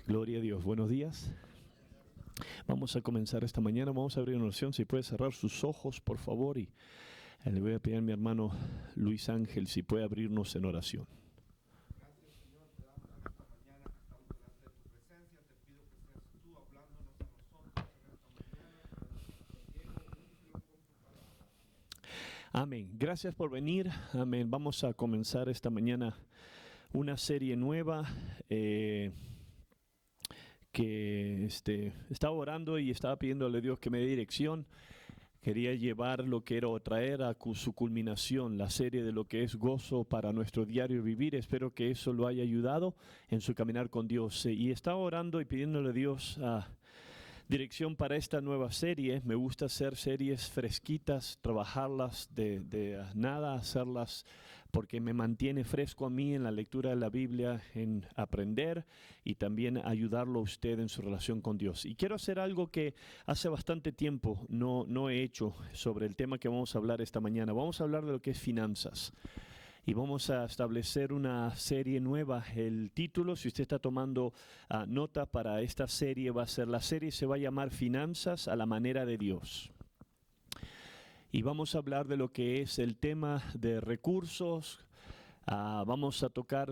Gloria a Dios. Buenos días. Vamos a comenzar esta mañana. Vamos a abrir una oración. Si puede cerrar sus ojos, por favor. Y le voy a pedir a mi hermano Luis Ángel si puede abrirnos en oración. Gracias, Señor, te damos en esta mañana que estamos delante de tu presencia. Te pido que seas tú hablándonos a nosotros en esta mañana. Diego, úselo con tu palabra. Amén. Gracias por venir. Amén. Vamos a comenzar esta mañana una serie nueva. Que estaba orando y estaba pidiéndole a Dios que me dé dirección. Quería llevar lo que era o traer a su culminación la serie de lo que es gozo para nuestro diario vivir. Espero que eso lo haya ayudado en su caminar con Dios. Y estaba orando y pidiéndole a Dios dirección para esta nueva serie. Me gusta hacer series fresquitas, trabajarlas de nada, hacerlas porque me mantiene fresco a mí en la lectura de la Biblia, en aprender y también ayudarlo a usted en su relación con Dios. Y quiero hacer algo que hace bastante tiempo no he hecho sobre el tema que vamos a hablar esta mañana. Vamos a hablar de lo que es finanzas. Y vamos a establecer una serie nueva. El título, si usted está tomando nota para esta serie, la serie se va a llamar Finanzas a la manera de Dios. Y vamos a hablar de lo que es el tema de recursos. Vamos a tocar,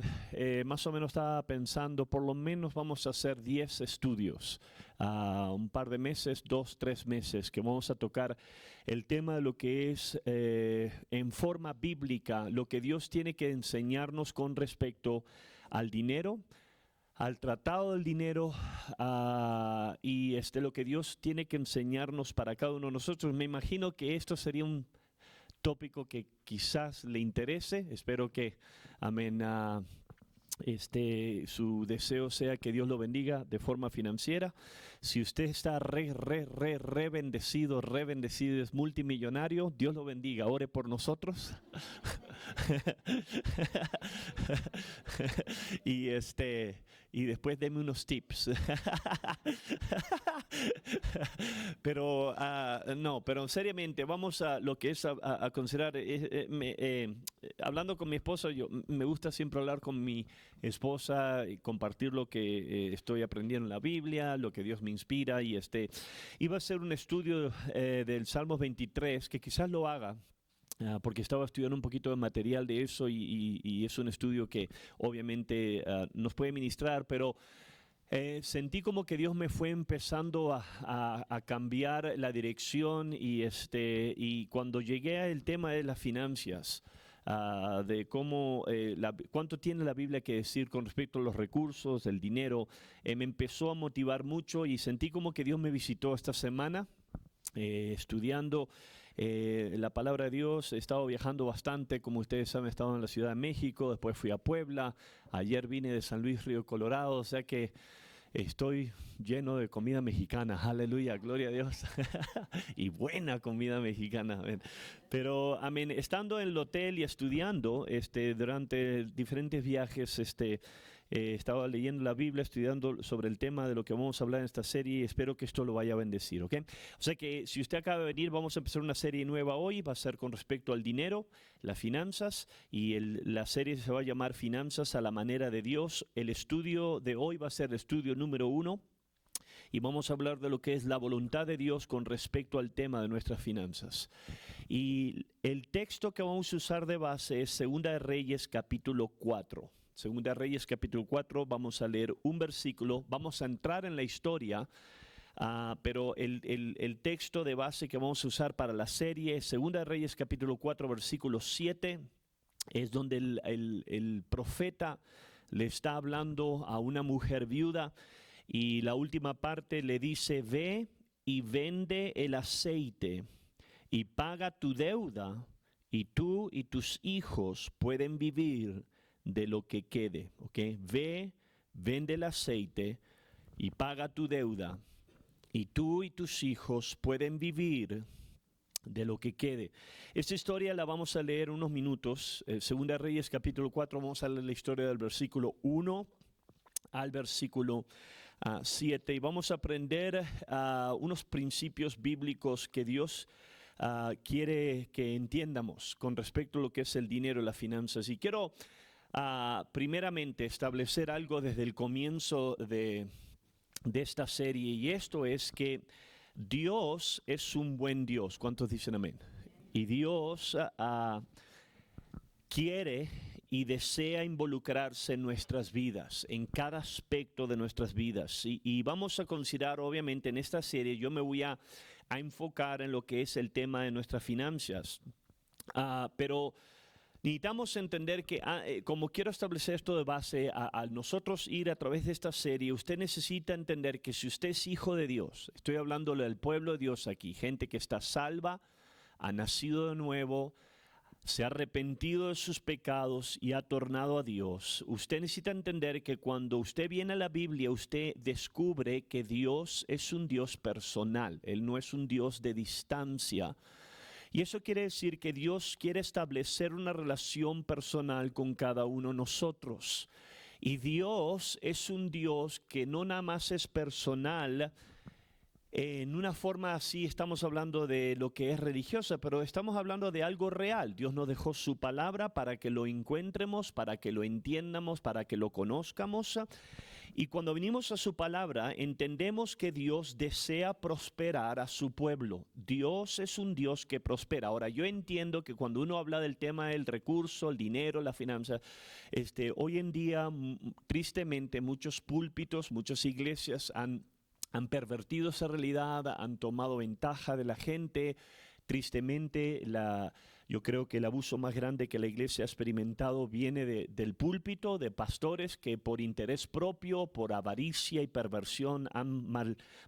más o menos estaba pensando, por lo menos vamos a hacer 10 estudios, un par de meses, 2-3 meses, que vamos a tocar el tema de lo que es en forma bíblica, lo que Dios tiene que enseñarnos con respecto al dinero, al tratado del dinero y lo que Dios tiene que enseñarnos para cada uno de nosotros. Me imagino que esto sería un tópico que quizás le interese. Espero que, amén, su deseo sea que Dios lo bendiga de forma financiera. Si usted está re bendecido, es multimillonario, Dios lo bendiga, ore por nosotros. y después deme unos tips. Pero pero seriamente vamos a lo que es a considerar. Hablando con mi esposa, me gusta siempre hablar con mi esposa y compartir lo que estoy aprendiendo en la Biblia, lo que Dios me inspira. Y iba a ser un estudio del Salmos 23, que quizás lo haga, porque estaba estudiando un poquito de material de eso y es un estudio que obviamente nos puede ministrar, pero sentí como que Dios me fue empezando a cambiar la dirección y cuando llegué al tema de las finanzas, de cómo, cuánto tiene la Biblia que decir con respecto a los recursos, el dinero, me empezó a motivar mucho y sentí como que Dios me visitó esta semana. Estudiando la palabra de Dios. He estado viajando bastante, como ustedes saben, he estado en la Ciudad de México, después fui a Puebla, ayer vine de San Luis Río Colorado, o sea que estoy lleno de comida mexicana, aleluya, gloria a Dios, y buena comida mexicana, amén. Pero, amén, estando en el hotel y estudiando durante diferentes viajes, estaba leyendo la Biblia, estudiando sobre el tema de lo que vamos a hablar en esta serie y espero que esto lo vaya a bendecir, ¿ok? O sea que si usted acaba de venir, vamos a empezar una serie nueva hoy, va a ser con respecto al dinero, las finanzas, y la serie se va a llamar Finanzas a la manera de Dios. El estudio de hoy va a ser el estudio número 1. Y vamos a hablar de lo que es la voluntad de Dios con respecto al tema de nuestras finanzas. Y el texto que vamos a usar de base es 2 de Reyes capítulo 4. 2 de Reyes capítulo 4, vamos a leer un versículo, vamos a entrar en la historia, pero el texto de base que vamos a usar para la serie es 2 de Reyes capítulo 4, versículo 7, es donde el profeta le está hablando a una mujer viuda. Y la última parte le dice: ve y vende el aceite y paga tu deuda, y tú y tus hijos pueden vivir de lo que quede. ¿Okay? Ve, vende el aceite y paga tu deuda, y tú y tus hijos pueden vivir de lo que quede. Esta historia la vamos a leer unos minutos. Segunda Reyes capítulo 4, vamos a leer la historia del versículo 1 al versículo 7 y vamos a aprender unos principios bíblicos que Dios quiere que entiendamos con respecto a lo que es el dinero y las finanzas. Y quiero primeramente establecer algo desde el comienzo de esta serie, y esto es que Dios es un buen Dios. ¿Cuántos dicen amén? Y Dios quiere y desea involucrarse en nuestras vidas, en cada aspecto de nuestras vidas. Y vamos a considerar, obviamente, en esta serie, yo me voy a enfocar en lo que es el tema de nuestras finanzas. Pero necesitamos entender que, como quiero establecer esto de base, al nosotros ir a través de esta serie, usted necesita entender que si usted es hijo de Dios, estoy hablando del pueblo de Dios aquí, gente que está salva, ha nacido de nuevo, se ha arrepentido de sus pecados y ha tornado a Dios. Usted necesita entender que cuando usted viene a la Biblia, usted descubre que Dios es un Dios personal. Él no es un Dios de distancia. Y eso quiere decir que Dios quiere establecer una relación personal con cada uno de nosotros. Y Dios es un Dios que no nada más es personal. En una forma así estamos hablando de lo que es religiosa, pero estamos hablando de algo real. Dios nos dejó su palabra para que lo encuentremos, para que lo entiendamos, para que lo conozcamos. Y cuando venimos a su palabra, entendemos que Dios desea prosperar a su pueblo. Dios es un Dios que prospera. Ahora, yo entiendo que cuando uno habla del tema del recurso, el dinero, la finanza, hoy en día, tristemente, muchos púlpitos, muchas iglesias han pervertido esa realidad, han tomado ventaja de la gente. Tristemente, yo creo que el abuso más grande que la iglesia ha experimentado viene del púlpito, de pastores que por interés propio, por avaricia y perversión han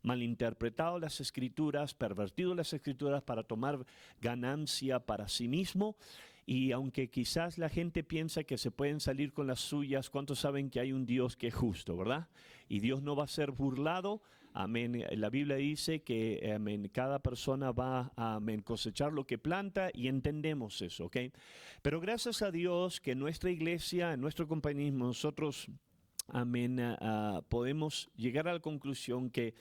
malinterpretado las escrituras, pervertido las escrituras para tomar ganancia para sí mismo. Y aunque quizás la gente piensa que se pueden salir con las suyas, ¿cuántos saben que hay un Dios que es justo, verdad? Y Dios no va a ser burlado. Amén. La Biblia dice que amén, cada persona va a cosechar lo que planta, y entendemos eso, ¿ok? Pero gracias a Dios que en nuestra iglesia, en nuestro compañerismo, nosotros, amén, podemos llegar a la conclusión que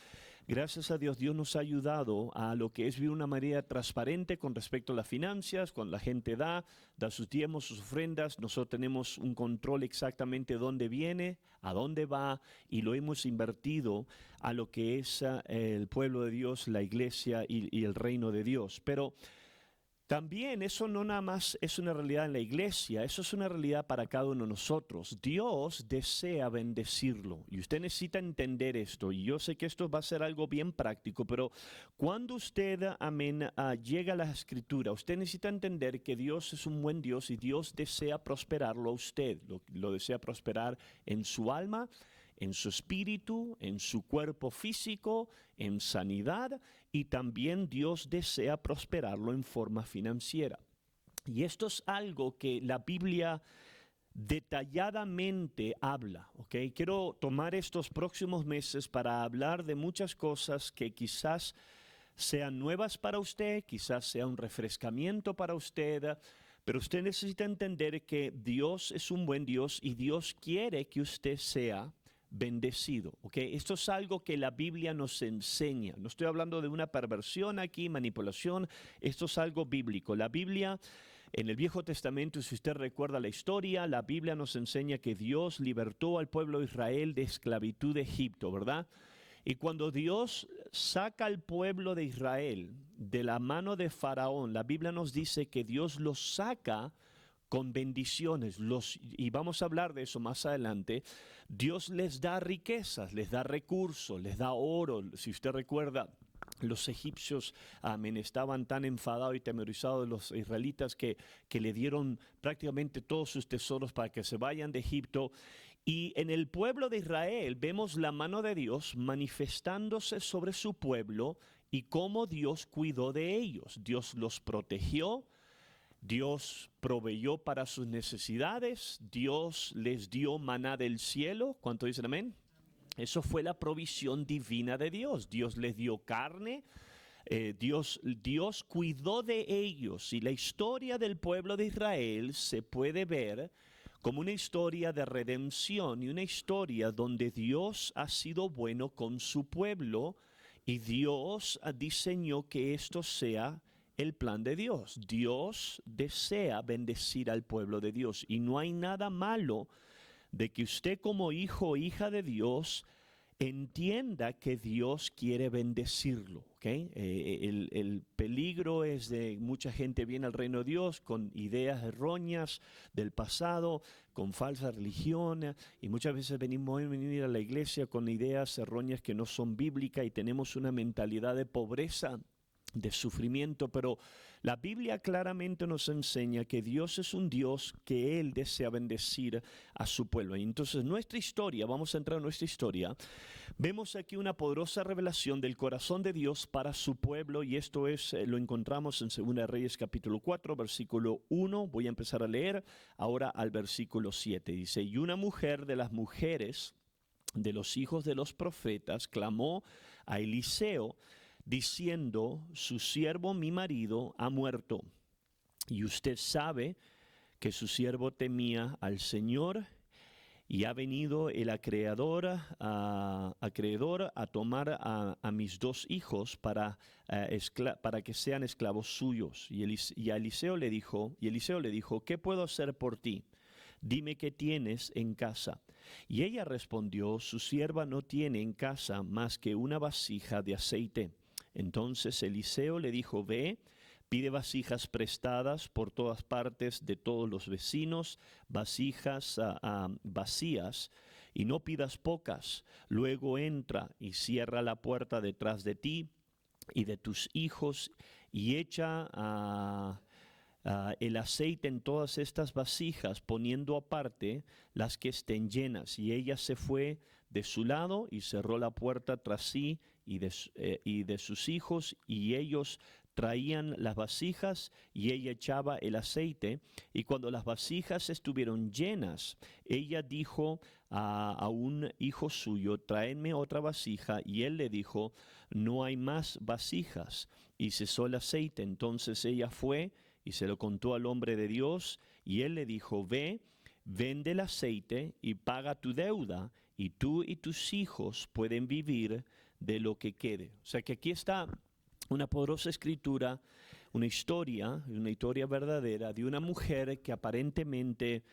gracias a Dios, Dios nos ha ayudado a lo que es vivir una manera transparente con respecto a las finanzas. Cuando la gente da sus diezmos, sus ofrendas, nosotros tenemos un control exactamente de dónde viene, a dónde va, y lo hemos invertido a lo que es el pueblo de Dios, la iglesia y el reino de Dios. Pero también eso no nada más es una realidad en la iglesia, eso es una realidad para cada uno de nosotros. Dios desea bendecirlo y usted necesita entender esto. Y yo sé que esto va a ser algo bien práctico, pero cuando usted, amén, llega a la escritura, usted necesita entender que Dios es un buen Dios y Dios desea prosperarlo a usted. Lo desea prosperar en su alma, en su espíritu, en su cuerpo físico, en sanidad, y también Dios desea prosperarlo en forma financiera. Y esto es algo que la Biblia detalladamente habla, ¿ok? Quiero tomar estos próximos meses para hablar de muchas cosas que quizás sean nuevas para usted, quizás sea un refrescamiento para usted, pero usted necesita entender que Dios es un buen Dios y Dios quiere que usted sea bendecido, ¿ok? Esto es algo que la Biblia nos enseña. No estoy hablando de una perversión aquí, manipulación. Esto es algo bíblico. La Biblia, en el Viejo Testamento, si usted recuerda la historia, la Biblia nos enseña que Dios libertó al pueblo de Israel de esclavitud de Egipto, ¿verdad? Y cuando Dios saca al pueblo de Israel de la mano de Faraón, la Biblia nos dice que Dios los saca con bendiciones, y vamos a hablar de eso más adelante. Dios les da riquezas, les da recursos, les da oro. Si usted recuerda, los egipcios estaban tan enfadados y temorizados de los israelitas que le dieron prácticamente todos sus tesoros para que se vayan de Egipto. Y en el pueblo de Israel vemos la mano de Dios manifestándose sobre su pueblo y cómo Dios cuidó de ellos. Dios los protegió. Dios proveyó para sus necesidades, Dios les dio maná del cielo. ¿Cuánto dicen amén? Eso fue la provisión divina de Dios. Dios les dio carne, Dios cuidó de ellos. Y la historia del pueblo de Israel se puede ver como una historia de redención y una historia donde Dios ha sido bueno con su pueblo y Dios diseñó que esto sea el plan de Dios. Dios desea bendecir al pueblo de Dios y no hay nada malo de que usted como hijo o hija de Dios entienda que Dios quiere bendecirlo. ¿Okay? El peligro es de mucha gente viene al reino de Dios con ideas erróneas del pasado, con falsa religión, y muchas veces venir a la iglesia con ideas erróneas que no son bíblicas y tenemos una mentalidad de pobreza, de sufrimiento, pero la Biblia claramente nos enseña que Dios es un Dios que Él desea bendecir a su pueblo. Y entonces nuestra historia, vamos a entrar en nuestra historia, vemos aquí una poderosa revelación del corazón de Dios para su pueblo, y esto es, lo encontramos en 2 Reyes capítulo 4, versículo 1, voy a empezar a leer ahora al versículo 7, dice, y una mujer de las mujeres de los hijos de los profetas clamó a Eliseo, diciendo, su siervo mi marido ha muerto, y usted sabe que su siervo temía al Señor, y ha venido el acreedor a tomar a mis 2 hijos para que sean esclavos suyos. Y Eliseo le dijo, ¿qué puedo hacer por ti? Dime qué tienes en casa. Y ella respondió, su sierva no tiene en casa más que una vasija de aceite. Entonces Eliseo le dijo, ve, pide vasijas prestadas por todas partes de todos los vecinos, vasijas vacías, y no pidas pocas. Luego entra y cierra la puerta detrás de ti y de tus hijos, y echa el aceite en todas estas vasijas, poniendo aparte las que estén llenas. Y ella se fue de su lado y cerró la puerta tras sí y de sus hijos, y ellos traían las vasijas y ella echaba el aceite. Y cuando las vasijas estuvieron llenas, ella dijo a un hijo suyo, tráeme otra vasija, y él le dijo, no hay más vasijas, y cesó el aceite. Entonces ella fue y se lo contó al hombre de Dios, y él le dijo, ve, vende el aceite y paga tu deuda, y tú y tus hijos pueden vivir de lo que quede. O sea que aquí está una poderosa escritura, una historia verdadera de una mujer que aparentemente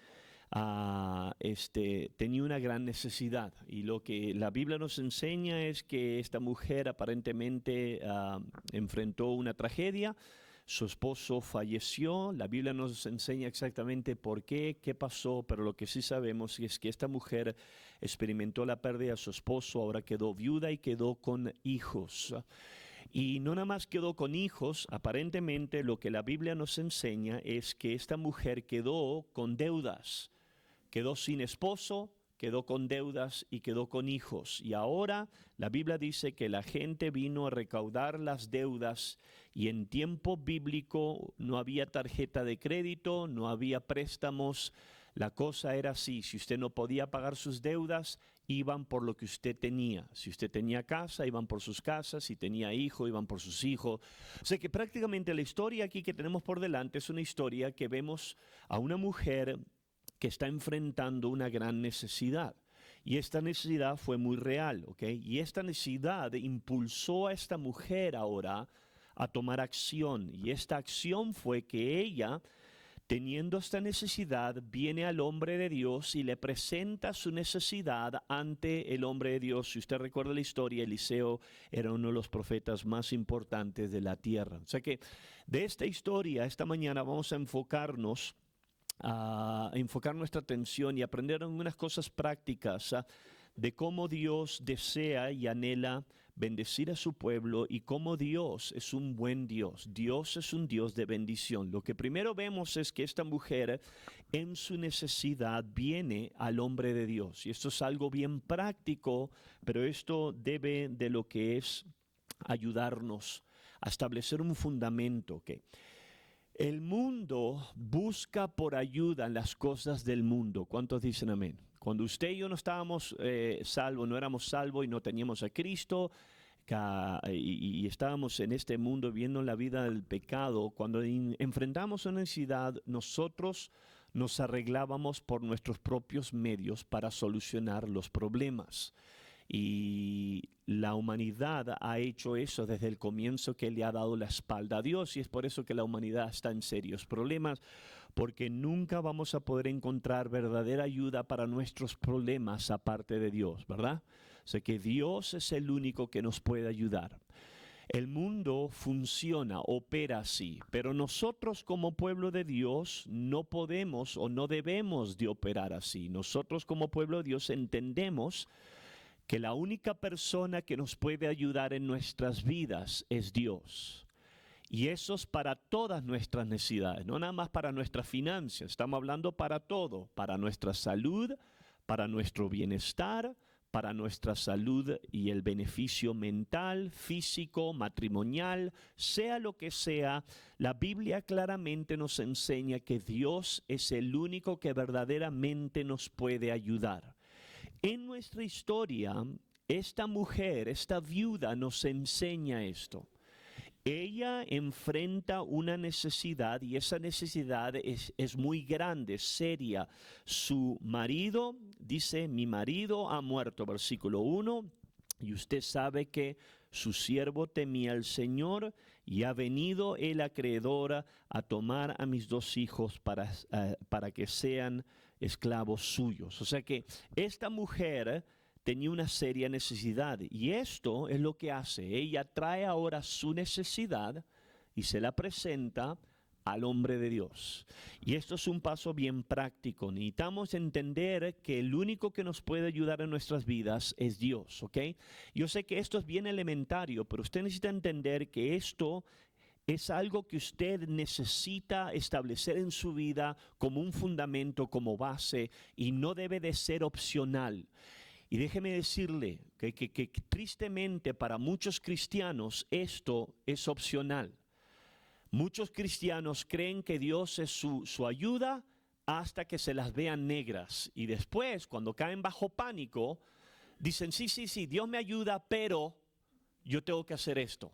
tenía una gran necesidad. Y lo que la Biblia nos enseña es que esta mujer aparentemente enfrentó una tragedia. Su esposo falleció, la Biblia nos enseña exactamente por qué pasó, pero lo que sí sabemos es que esta mujer experimentó la pérdida de su esposo, ahora quedó viuda y quedó con hijos. Y no nada más quedó con hijos, aparentemente lo que la Biblia nos enseña es que esta mujer quedó con deudas, quedó sin esposo, quedó con deudas y quedó con hijos. Y ahora la Biblia dice que la gente vino a recaudar las deudas, y en tiempo bíblico no había tarjeta de crédito, no había préstamos. La cosa era así, si usted no podía pagar sus deudas, iban por lo que usted tenía. Si usted tenía casa, iban por sus casas, si tenía hijo, iban por sus hijos. O sea que prácticamente la historia aquí que tenemos por delante es una historia que vemos a una mujer que está enfrentando una gran necesidad. Y esta necesidad fue muy real, ¿ok? Y esta necesidad impulsó a esta mujer ahora a tomar acción. Y esta acción fue que ella, teniendo esta necesidad, viene al hombre de Dios y le presenta su necesidad ante el hombre de Dios. Si usted recuerda la historia, Eliseo era uno de los profetas más importantes de la tierra. O sea que de esta historia, esta mañana vamos a enfocar nuestra atención y aprender algunas cosas prácticas de cómo Dios desea y anhela bendecir a su pueblo, y cómo Dios es un buen Dios. Dios es un Dios de bendición. Lo que primero vemos es que esta mujer en su necesidad viene al hombre de Dios. Y esto es algo bien práctico, pero esto debe de lo que es ayudarnos a establecer un fundamento. ¿Okay? El mundo busca por ayuda en las cosas del mundo. ¿Cuántos dicen amén? Cuando usted y yo no estábamos salvos, no éramos salvos y no teníamos a Cristo, y estábamos en este mundo viviendo la vida del pecado, cuando enfrentamos una necesidad, nosotros nos arreglábamos por nuestros propios medios para solucionar los problemas. Y la humanidad ha hecho eso desde el comienzo, que le ha dado la espalda a Dios, y es por eso que la humanidad está en serios problemas, porque nunca vamos a poder encontrar verdadera ayuda para nuestros problemas aparte de Dios, ¿verdad? O sea que Dios es el único que nos puede ayudar. El mundo funciona, opera así, pero nosotros como pueblo de Dios no podemos o no debemos de operar así. Nosotros como pueblo de Dios entendemos que la única persona que nos puede ayudar en nuestras vidas es Dios. Y eso es para todas nuestras necesidades, no nada más para nuestras finanzas, estamos hablando para todo, para nuestra salud, para nuestro bienestar, para nuestra salud y el beneficio mental, físico, matrimonial, sea lo que sea. La Biblia claramente nos enseña que Dios es el único que verdaderamente nos puede ayudar. En nuestra historia, esta mujer, esta viuda nos enseña esto. Ella enfrenta una necesidad y esa necesidad es muy grande, seria. Su marido, dice, mi marido ha muerto, versículo 1, y usted sabe que su siervo temía al Señor y ha venido el acreedor a tomar a mis 2 hijos para que sean esclavos suyos. O sea que esta mujer tenía una seria necesidad y esto es lo que hace. Ella trae ahora su necesidad y se la presenta al hombre de Dios. Y esto es un paso bien práctico. Necesitamos entender que el único que nos puede ayudar en nuestras vidas es Dios, ¿ok? Yo sé que esto es bien elementario, pero usted necesita entender que esto es algo que usted necesita establecer en su vida como un fundamento, como base, y no debe de ser opcional. Y déjeme decirle que tristemente para muchos cristianos esto es opcional. Muchos cristianos creen que Dios es su ayuda hasta que se las vean negras. Y después, cuando caen bajo pánico, dicen, sí, Dios me ayuda, pero yo tengo que hacer esto.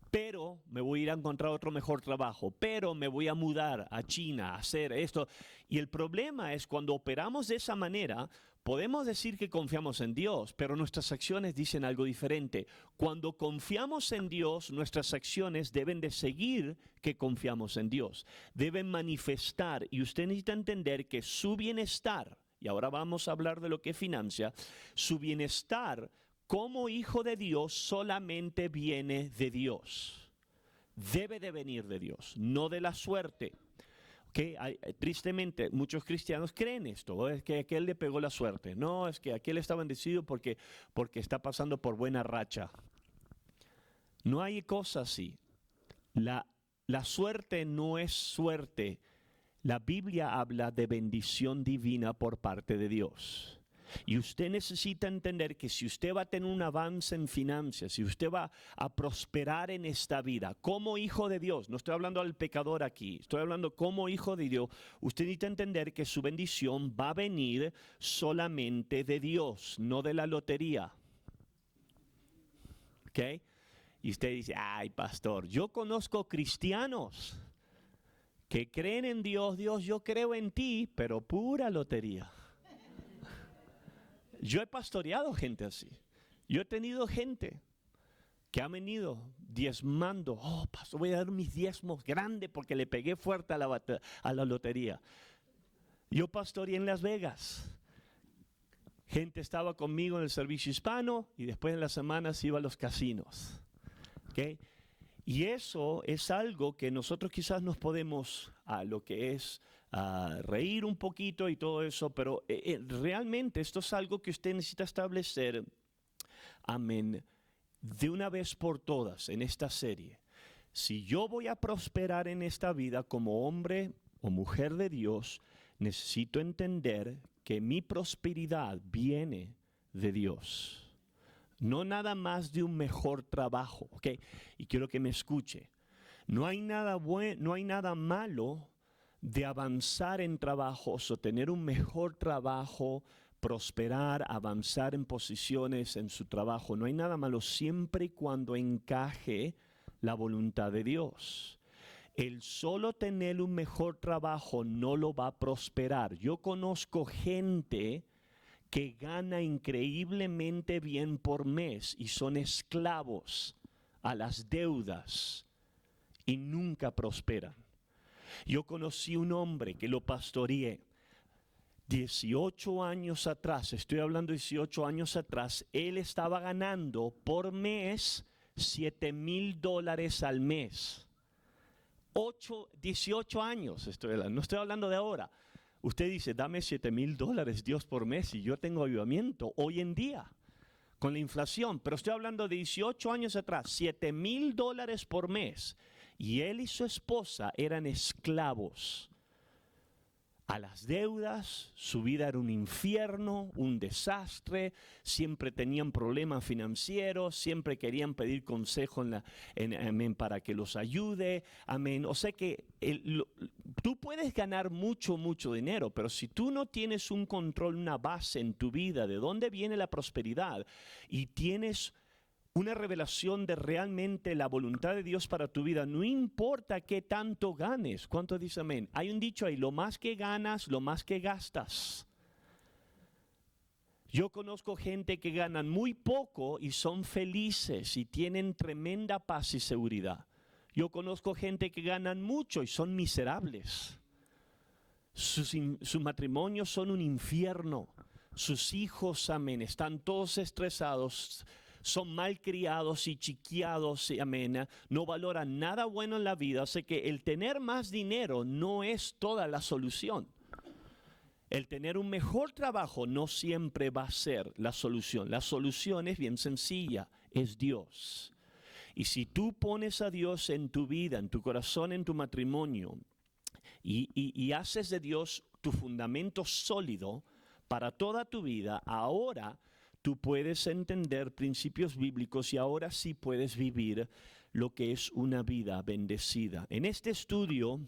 Pero me voy a ir a encontrar otro mejor trabajo, pero me voy a mudar a China a hacer esto. Y el problema es cuando operamos de esa manera, podemos decir que confiamos en Dios, pero nuestras acciones dicen algo diferente. Cuando confiamos en Dios, nuestras acciones deben de seguir que confiamos en Dios. Deben manifestar, y usted necesita entender que su bienestar, y ahora vamos a hablar de lo que es financia, su bienestar como hijo de Dios solamente viene de Dios. Debe de venir de Dios, no de la suerte. ¿Okay? Tristemente, muchos cristianos creen esto, es que aquel le pegó la suerte. No, es que aquel está bendecido porque está pasando por buena racha. No hay cosa así. La suerte no es suerte. La Biblia habla de bendición divina por parte de Dios. Y usted necesita entender que si usted va a tener un avance en finanzas, si usted va a prosperar en esta vida como hijo de Dios, no estoy hablando al pecador aquí, estoy hablando como hijo de Dios, usted necesita entender que su bendición va a venir solamente de Dios, no de la lotería. ¿Ok? Y usted dice, ay pastor, yo conozco cristianos que creen en Dios, yo creo en ti, pero pura lotería. Yo he pastoreado gente así. Yo he tenido gente que ha venido diezmando. Oh, pastor, voy a dar mis diezmos grandes porque le pegué fuerte a la lotería. Yo pastoreé en Las Vegas. Gente estaba conmigo en el servicio hispano y después en las semanas iba a los casinos. ¿Okay? Y eso es algo que nosotros quizás nos podemos, lo que es reír un poquito y todo eso, pero realmente esto es algo que usted necesita establecer, amén, de una vez por todas en esta serie. Si yo voy a prosperar en esta vida como hombre o mujer de Dios, necesito entender que mi prosperidad viene de Dios. No nada más de un mejor trabajo, ¿ok? Y quiero que me escuche. No hay nada bueno, no hay nada malo de avanzar en trabajos o tener un mejor trabajo, prosperar, avanzar en posiciones en su trabajo. No hay nada malo siempre y cuando encaje la voluntad de Dios. El solo tener un mejor trabajo no lo va a prosperar. Yo conozco gente que gana increíblemente bien por mes y son esclavos a las deudas y nunca prosperan. Yo conocí un hombre que lo pastoreé 18 años atrás, estoy hablando 18 años atrás, él estaba ganando por mes $7,000 al mes. 18 años, no estoy hablando de ahora. Usted dice, dame $7,000, Dios, por mes, y yo tengo avivamiento hoy en día con la inflación, pero estoy hablando de 18 años atrás, $7,000 por mes, y él y su esposa eran esclavos a las deudas. Su vida era un infierno, un desastre, siempre tenían problemas financieros, siempre querían pedir consejo amén, para que los ayude, amén. O sea que tú puedes ganar mucho dinero, pero si tú no tienes un control, una base en tu vida de dónde viene la prosperidad y tienes una revelación de realmente la voluntad de Dios para tu vida, no importa qué tanto ganes. ¿Cuántos dicen amén? Hay un dicho ahí, lo más que ganas, lo más que gastas. Yo conozco gente que ganan muy poco y son felices y tienen tremenda paz y seguridad. Yo conozco gente que ganan mucho y son miserables. Sus matrimonios son un infierno. Sus hijos, amén, están todos estresados, son malcriados y chiqueados, amén, no valoran nada bueno en la vida. O sea que el tener más dinero no es toda la solución. El tener un mejor trabajo no siempre va a ser la solución. La solución es bien sencilla, es Dios. Y si tú pones a Dios en tu vida, en tu corazón, en tu matrimonio, y haces de Dios tu fundamento sólido para toda tu vida, ahora tú puedes entender principios bíblicos y ahora sí puedes vivir lo que es una vida bendecida. En este estudio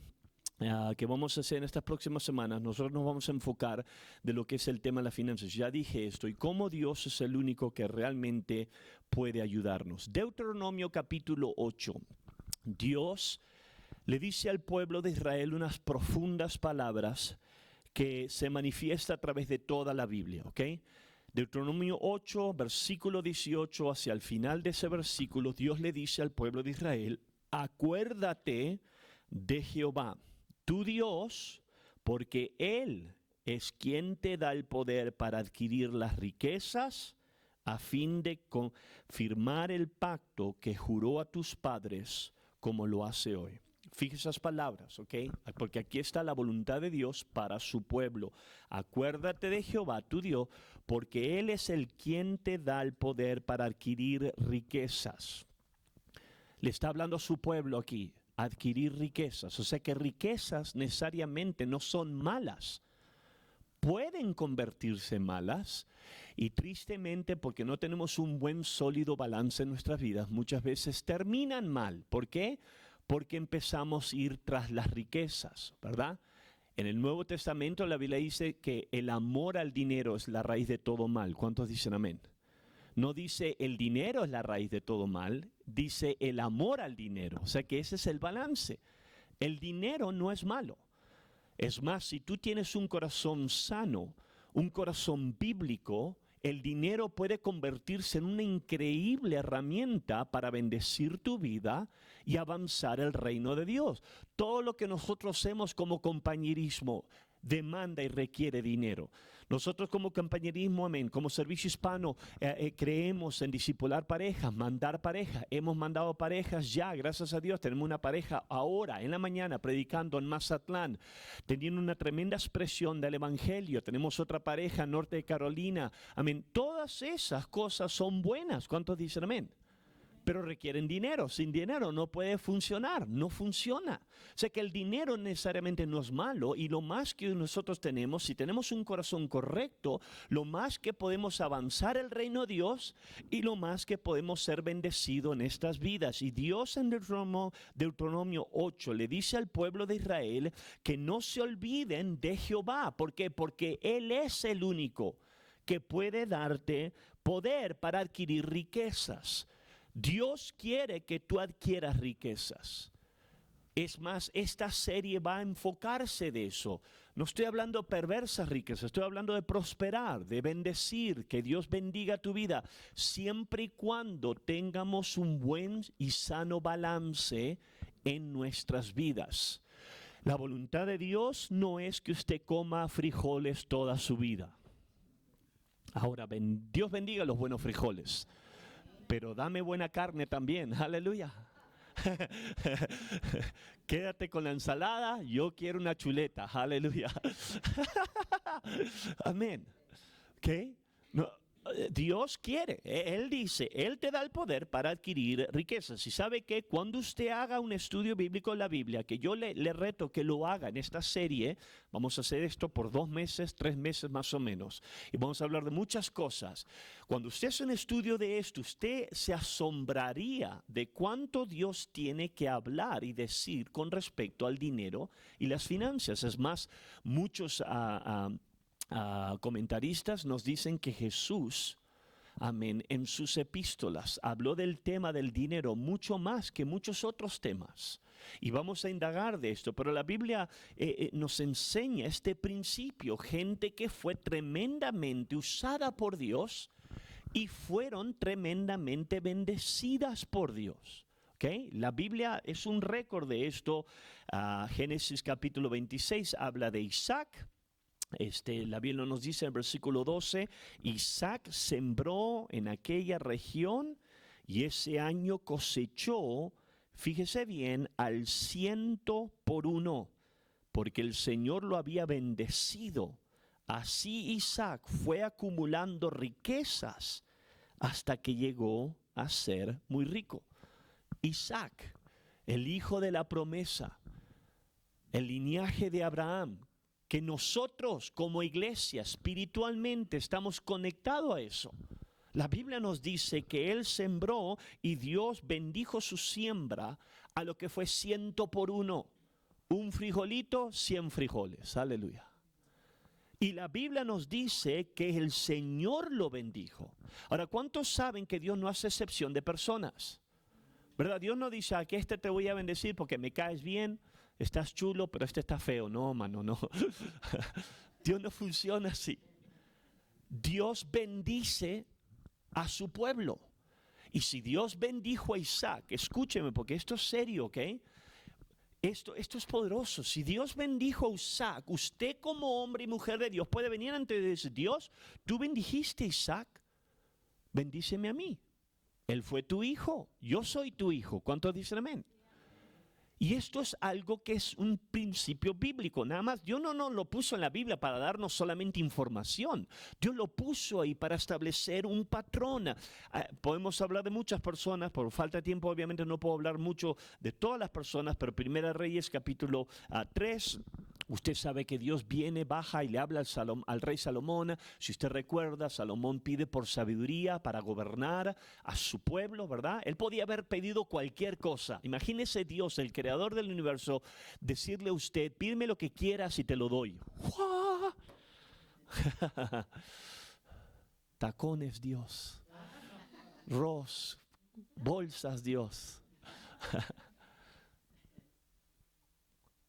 que vamos a hacer en estas próximas semanas, nosotros nos vamos a enfocar de lo que es el tema de las finanzas. Ya dije esto, y cómo Dios es el único que realmente puede ayudarnos. Deuteronomio capítulo 8. Dios le dice al pueblo de Israel unas profundas palabras que se manifiesta a través de toda la Biblia, ¿ok? Deuteronomio 8, versículo 18, hacia el final de ese versículo, Dios le dice al pueblo de Israel, acuérdate de Jehová, tu Dios, porque Él es quien te da el poder para adquirir las riquezas a fin de confirmar el pacto que juró a tus padres como lo hace hoy. Fíjese esas palabras, ¿ok? Porque aquí está la voluntad de Dios para su pueblo. Acuérdate de Jehová, tu Dios, porque Él es el quien te da el poder para adquirir riquezas. Le está hablando a su pueblo aquí, adquirir riquezas. O sea que riquezas necesariamente no son malas. Pueden convertirse en malas y tristemente porque no tenemos un buen sólido balance en nuestras vidas, muchas veces terminan mal. ¿Por qué? Porque empezamos a ir tras las riquezas, ¿verdad? En el Nuevo Testamento la Biblia dice que el amor al dinero es la raíz de todo mal. ¿Cuántos dicen amén? No dice el dinero es la raíz de todo mal, dice el amor al dinero. O sea que ese es el balance. El dinero no es malo. Es más, si tú tienes un corazón sano, un corazón bíblico, el dinero puede convertirse en una increíble herramienta para bendecir tu vida y avanzar el reino de Dios. Todo lo que nosotros hacemos como compañerismo demanda y requiere dinero. Nosotros como compañerismo, amén, como servicio hispano, creemos en discipular parejas, mandar parejas. Hemos mandado parejas ya, gracias a Dios, tenemos una pareja ahora, en la mañana, predicando en Mazatlán, teniendo una tremenda expresión del evangelio. Tenemos otra pareja en Norte de Carolina, amén. Todas esas cosas son buenas. ¿Cuántos dicen amén? Pero requieren dinero. Sin dinero no puede funcionar, no funciona. O sea que el dinero necesariamente no es malo y lo más que nosotros tenemos, si tenemos un corazón correcto, lo más que podemos avanzar el reino de Dios y lo más que podemos ser bendecidos en estas vidas. Y Dios en Deuteronomio 8 le dice al pueblo de Israel que no se olviden de Jehová. ¿Por qué? Porque Él es el único que puede darte poder para adquirir riquezas. Dios quiere que tú adquieras riquezas. Es más, esta serie va a enfocarse de eso. No estoy hablando de perversas riquezas, estoy hablando de prosperar, de bendecir, que Dios bendiga tu vida, siempre y cuando tengamos un buen y sano balance en nuestras vidas. La voluntad de Dios no es que usted coma frijoles toda su vida. Ahora, Dios bendiga los buenos frijoles, pero dame buena carne también, aleluya. Quédate con la ensalada, yo quiero una chuleta, aleluya. Amén. ¿Ok? No, Dios quiere, Él dice, Él te da el poder para adquirir riquezas. Y sabe que cuando usted haga un estudio bíblico de la Biblia, que yo le reto que lo haga en esta serie, vamos a hacer esto por 2 meses, 3 meses más o menos, y vamos a hablar de muchas cosas. Cuando usted hace un estudio de esto, usted se asombraría de cuánto Dios tiene que hablar y decir con respecto al dinero y las finanzas. Es más, muchos comentaristas nos dicen que Jesús, amén, en sus epístolas habló del tema del dinero mucho más que muchos otros temas. Y vamos a indagar de esto, pero la Biblia nos enseña este principio, gente que fue tremendamente usada por Dios y fueron tremendamente bendecidas por Dios. ¿Okay? La Biblia es un récord de esto. Génesis capítulo 26 habla de Isaac. La Biblia nos dice en el versículo 12, Isaac sembró en aquella región y ese año cosechó, fíjese bien, al 100 por 1, porque el Señor lo había bendecido. Así Isaac fue acumulando riquezas hasta que llegó a ser muy rico. Isaac, el hijo de la promesa, el linaje de Abraham, que nosotros como iglesia espiritualmente estamos conectados a eso. La Biblia nos dice que él sembró y Dios bendijo su siembra a lo que fue 100 por 1. Un frijolito, 100 frijoles. Aleluya. Y la Biblia nos dice que el Señor lo bendijo. Ahora, ¿cuántos saben que Dios no hace excepción de personas? ¿Verdad? Dios no dice, que este te voy a bendecir porque me caes bien, estás chulo, pero este está feo. No, mano, no. Dios no funciona así. Dios bendice a su pueblo. Y si Dios bendijo a Isaac, escúcheme porque esto es serio, ¿ok? Esto es poderoso. Si Dios bendijo a Isaac, usted como hombre y mujer de Dios puede venir ante Dios. Tú bendijiste a Isaac, bendíceme a mí. Él fue tu hijo, yo soy tu hijo. ¿Cuántos dicen amén? Y esto es algo que es un principio bíblico. Nada más, Dios no lo puso en la Biblia para darnos solamente información. Dios lo puso ahí para establecer un patrón. Podemos hablar de muchas personas, por falta de tiempo obviamente no puedo hablar mucho de todas las personas, pero Primera Reyes capítulo 3, usted sabe que Dios viene, baja y le habla al rey Salomón. Si usted recuerda, Salomón pide por sabiduría para gobernar a su pueblo, ¿verdad? Él podía haber pedido cualquier cosa. Imagínese Dios, el creador del universo, decirle a usted, pídeme lo que quieras y te lo doy. Tacones, Dios. Bolsas, Dios.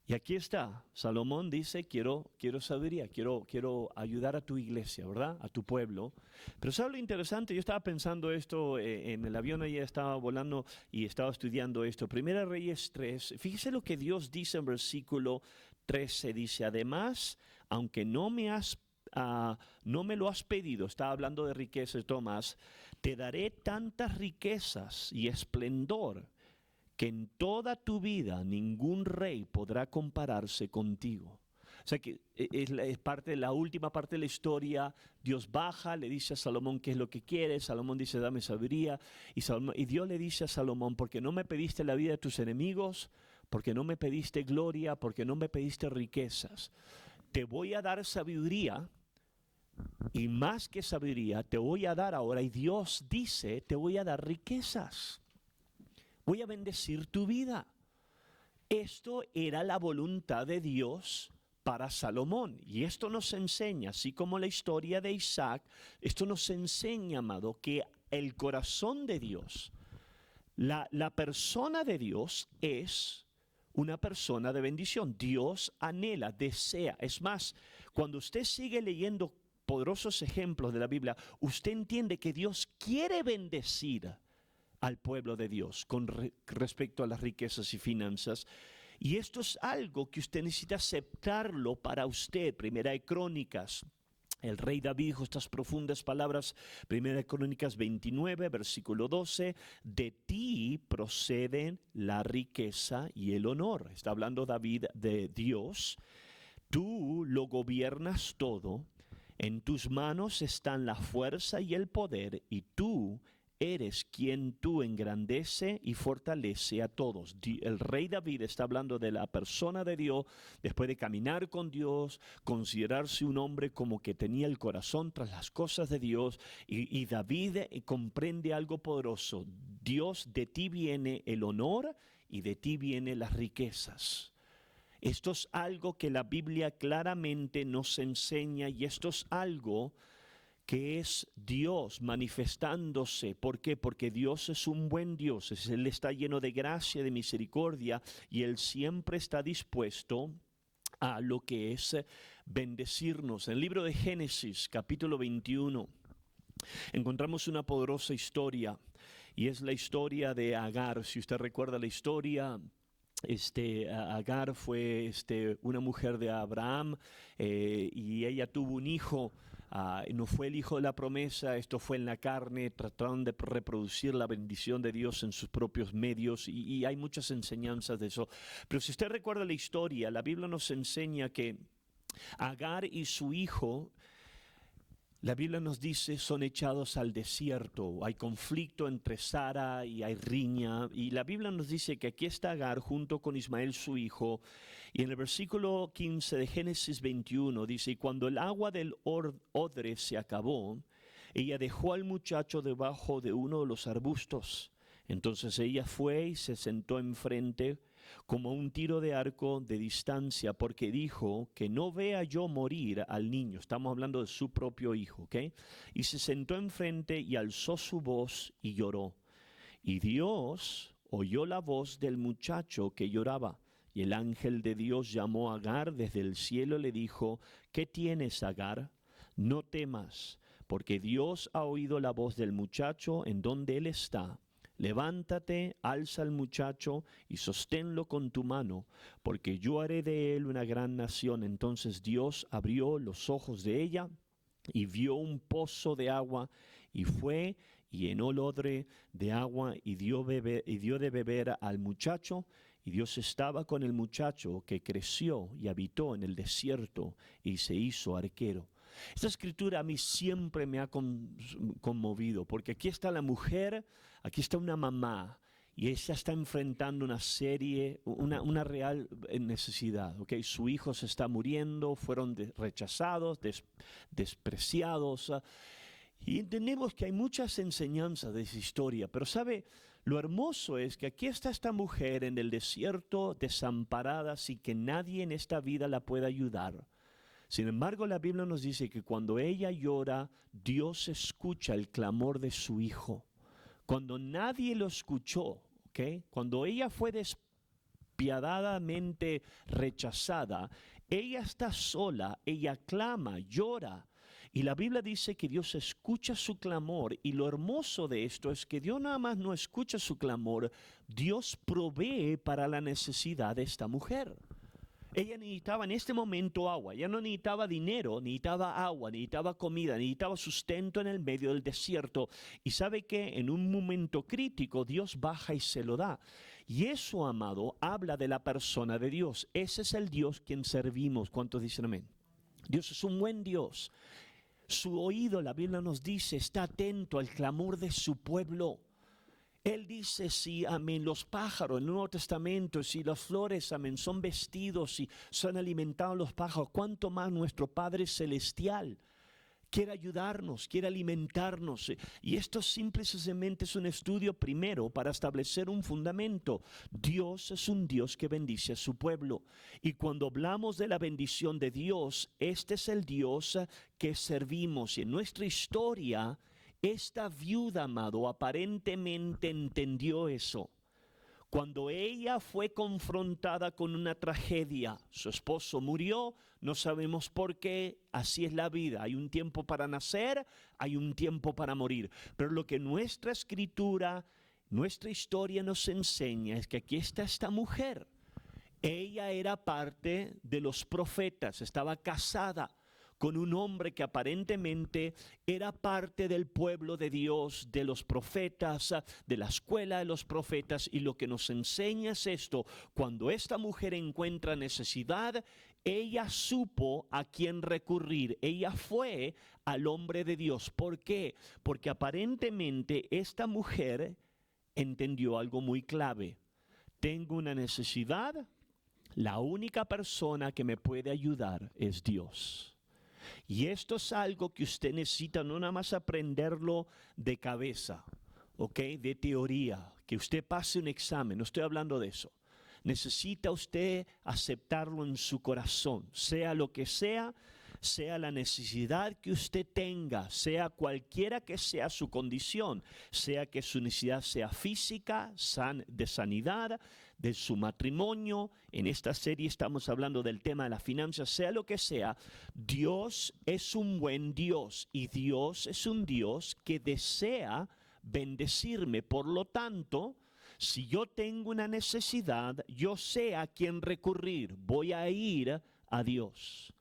Y aquí está, Salomón dice, quiero sabiduría, quiero ayudar a tu iglesia, ¿verdad? A tu pueblo. Pero ¿sabe lo interesante? Yo estaba pensando esto en el avión, ayer estaba volando y estaba estudiando esto. Primera Reyes 3, fíjese lo que Dios dice en versículo 13, dice, además, aunque no me lo has pedido, estaba hablando de riquezas, Tomás, te daré tantas riquezas y esplendor que en toda tu vida ningún rey podrá compararse contigo. O sea que es parte de la última parte de la historia. Dios baja, le dice a Salomón qué es lo que quiere. Salomón dice, dame sabiduría. Y Dios le dice a Salomón, porque no me pediste la vida de tus enemigos, porque no me pediste gloria, porque no me pediste riquezas. Te voy a dar sabiduría, y más que sabiduría, te voy a dar ahora. Y Dios dice, te voy a dar riquezas. Voy a bendecir tu vida. Esto era la voluntad de Dios para Salomón. Y esto nos enseña, así como la historia de Isaac, esto nos enseña, amado, que el corazón de Dios, la persona de Dios es una persona de bendición. Dios anhela, desea. Es más, cuando usted sigue leyendo poderosos ejemplos de la Biblia, usted entiende que Dios quiere bendecir al pueblo de Dios con respecto a las riquezas y finanzas. Y esto es algo que usted necesita aceptarlo para usted. Primera de Crónicas, el rey David dijo estas profundas palabras, Primera de Crónicas 29, versículo 12, de ti proceden la riqueza y el honor. Está hablando David de Dios. Tú lo gobiernas todo, en tus manos están la fuerza y el poder, y tú eres quien tú engrandece y fortalece a todos. El rey David está hablando de la persona de Dios, después de caminar con Dios, considerarse un hombre como que tenía el corazón tras las cosas de Dios, y David comprende algo poderoso. Dios, de ti viene el honor y de ti vienen las riquezas. Esto es algo que la Biblia claramente nos enseña, y esto es algo que es Dios manifestándose. ¿Por qué? Porque Dios es un buen Dios. Él está lleno de gracia, de misericordia, y Él siempre está dispuesto a lo que es bendecirnos. En el libro de Génesis, capítulo 21, encontramos una poderosa historia, y es la historia de Agar. Si usted recuerda la historia, Agar fue una mujer de Abraham, y ella tuvo un hijo. No fue el hijo de la promesa, esto fue en la carne. Trataron de reproducir la bendición de Dios en sus propios medios, y hay muchas enseñanzas de eso. Pero si usted recuerda la historia, la Biblia nos enseña que Agar y su hijo, la Biblia nos dice, son echados al desierto. Hay conflicto entre Sara y hay riña. Y la Biblia nos dice que aquí está Agar junto con Ismael su hijo. Y en el versículo 15 de Génesis 21 dice, y cuando el agua del odre se acabó, ella dejó al muchacho debajo de uno de los arbustos. Entonces ella fue y se sentó enfrente, como un tiro de arco de distancia, porque dijo, que no vea yo morir al niño. Estamos hablando de su propio hijo, ¿ok? Y se sentó enfrente y alzó su voz y lloró. Y Dios oyó la voz del muchacho que lloraba. Y el ángel de Dios llamó a Agar desde el cielo y le dijo, ¿qué tienes, Agar? No temas, porque Dios ha oído la voz del muchacho en donde él está. Levántate, alza al muchacho y sosténlo con tu mano, porque yo haré de él una gran nación. Entonces Dios abrió los ojos de ella y vio un pozo de agua, y fue y llenó el odre de agua y dio de beber al muchacho. Y Dios estaba con el muchacho, que creció y habitó en el desierto y se hizo arquero. Esta escritura a mí siempre me ha conmovido, porque aquí está la mujer, aquí está una mamá, y ella está enfrentando una real necesidad. ¿Okay? Su hijo se está muriendo, fueron rechazados, despreciados. Y entendemos que hay muchas enseñanzas de esa historia, pero ¿sabe? Lo hermoso es que aquí está esta mujer en el desierto, desamparada, sin que nadie en esta vida la pueda ayudar. Sin embargo, la Biblia nos dice que cuando ella llora, Dios escucha el clamor de su hijo. Cuando nadie lo escuchó, ¿okay? Cuando ella fue despiadadamente rechazada, ella está sola, ella clama, llora. Y la Biblia dice que Dios escucha su clamor, y lo hermoso de esto es que Dios nada más no escucha su clamor, Dios provee para la necesidad de esta mujer. Ella necesitaba en este momento agua, ella no necesitaba dinero, necesitaba agua, necesitaba comida, necesitaba sustento en el medio del desierto. Y sabe que en un momento crítico Dios baja y se lo da. Y eso, amado, habla de la persona de Dios. Ese es el Dios quien servimos. ¿Cuántos dicen amén? Dios es un buen Dios. Su oído, la Biblia nos dice, está atento al clamor de su pueblo. Él dice, si, amén, los pájaros en el Nuevo Testamento, si las flores, amén, son vestidos y son alimentados los pájaros, cuánto más nuestro Padre Celestial quiere ayudarnos, quiere alimentarnos. Y esto simplemente es un estudio primero para establecer un fundamento. Dios es un Dios que bendice a su pueblo. Y cuando hablamos de la bendición de Dios, este es el Dios que servimos. Y en nuestra historia, esta viuda, amado, aparentemente entendió eso. Cuando ella fue confrontada con una tragedia, su esposo murió, no sabemos por qué, así es la vida. Hay un tiempo para nacer, hay un tiempo para morir. Pero lo que nuestra escritura, nuestra historia nos enseña es que aquí está esta mujer. Ella era parte de los profetas, estaba casada con un hombre que aparentemente era parte del pueblo de Dios, de los profetas, de la escuela de los profetas. Y lo que nos enseña es esto: cuando esta mujer encuentra necesidad, ella supo a quién recurrir. Ella fue al hombre de Dios. ¿Por qué? Porque aparentemente esta mujer entendió algo muy clave. Tengo una necesidad, la única persona que me puede ayudar es Dios. Y esto es algo que usted necesita no nada más aprenderlo de cabeza, ¿ok? De teoría, que usted pase un examen, no estoy hablando de eso. Necesita usted aceptarlo en su corazón, sea lo que sea la necesidad que usted tenga, sea cualquiera que sea su condición, sea que su necesidad sea física, de sanidad, de su matrimonio. En esta serie estamos hablando del tema de las finanzas, sea lo que sea. Dios es un buen Dios y Dios es un Dios que desea bendecirme. Por lo tanto, si yo tengo una necesidad, yo sé a quién recurrir. Voy a ir a Dios.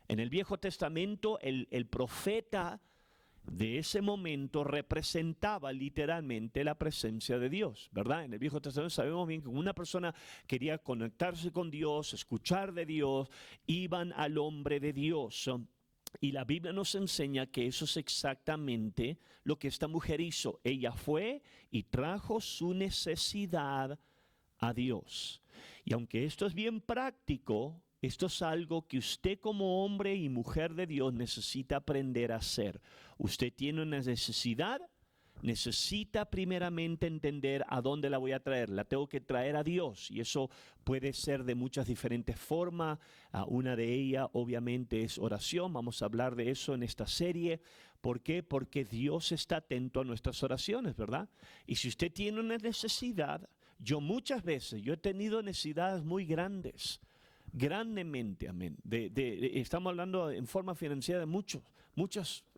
En el Viejo Testamento, el profeta de ese momento representaba literalmente la presencia de Dios, ¿verdad? En el Viejo Testamento sabemos bien que una persona quería conectarse con Dios, escuchar de Dios, iban al hombre de Dios. Y la Biblia nos enseña que eso es exactamente lo que esta mujer hizo. Ella fue y trajo su necesidad a Dios. Y aunque esto es bien práctico, esto es algo que usted como hombre y mujer de Dios necesita aprender a hacer. Usted tiene una necesidad, necesita primeramente entender a dónde la voy a traer. La tengo que traer a Dios, y eso puede ser de muchas diferentes formas. Una de ellas obviamente es oración. Vamos a hablar de eso en esta serie. ¿Por qué? Porque Dios está atento a nuestras oraciones, ¿verdad? Y si usted tiene una necesidad, yo muchas veces, yo he tenido necesidades muy grandemente, amén. Estamos hablando en forma financiera de muchos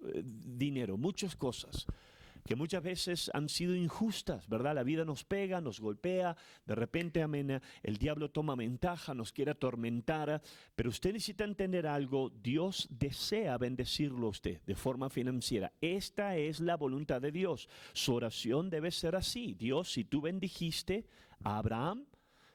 dinero, muchas cosas que muchas veces han sido injustas, ¿verdad? La vida nos pega, nos golpea, de repente, amén, el diablo toma ventaja, nos quiere atormentar, pero usted necesita entender algo: Dios desea bendecirlo a usted de forma financiera. Esta es la voluntad de Dios. Su oración debe ser así: Dios, si tú bendijiste a Abraham,